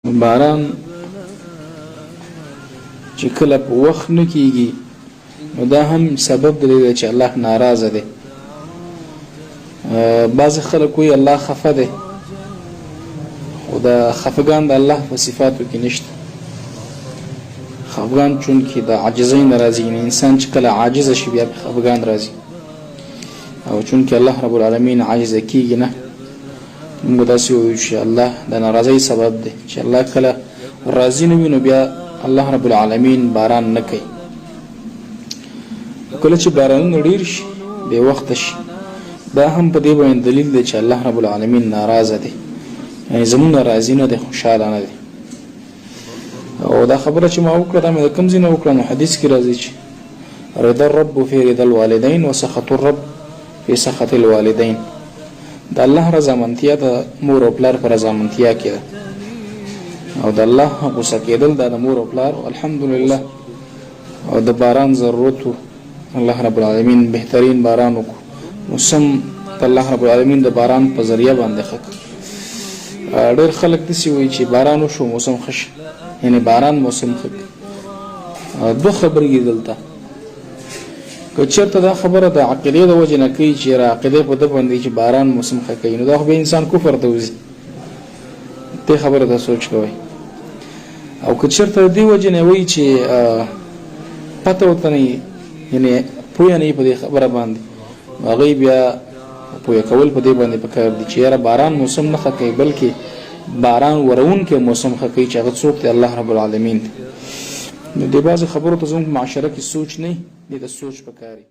باران چې کله په وخت نه کیږي نو دا هم سبب دی چې الله ناراضه دی. بعض خلک وایي الله خفه دی، خو دا خفګان د الله په صفاتو کې نشته. خفګان چون کې د عاجزۍ نه راځي، انسان چې کله عاجز شي بیا خفګان راځي، او چون کې الله رب العالمین عاجز کیږي نه، موږ داسې وایو چې الله د ناراضۍ سبب دی. چې الله کله راضي نه وي نو بیا الله رب العالمین باران نه کوي. کله چې بارانونه ډېر شي بې وخته شي، دا هم په دې باندې دلیل دی چې الله رب العالمین ناراضه دی، یعنی زمونږ راضي نه دی، خوشحاله نه دی. او دا خبره چې ما وکړه دا مې د کوم ځای نه وکړه، نو حدیث کې راځي چې رضا الرب فی رضا الوالدین و سخط الرب فی سخط الوالدین. د الله رضامندتیا د مور او پلار پر رضامندتیا کې ده، او د الله غوسه کېدل د مور او پلار الحمدلله. او د باران ضرورت الله رب العالمین بهترین باران وکړو، موسم د الله رب العالمین د باران په ذریعہ باندې ښه کړ. ډېر خلک داسې وایي چې باران وشو موسم ښه شي، یعنی باران موسم ښه کړي. دوه خبرې دي دلته. که چېرته دا خبره د عقیدې د وجې نه کوي چې عقیدې په ده باندې چې باران موسم ښه کوي، نو دا خو به انسان کفر ته وځي. دې خبره ته سوچ کوئ. او که چېرته د دې وجې نه وایي چې پته ورته نه یعنی پوهه نه په دې خبره باندې، هغوی بیا پوهه کول په دې باندې پکار دي چې یاره باران موسم نه ښه کوي، بلکې باران ورونکی موسم ښه کوي چې هغه څوک دی؟ الله رب العالمین دی. نو دې بعضې خبرو ته زموږ معاشره کې سوچ نه وي، دې ته سوچ پکار وي.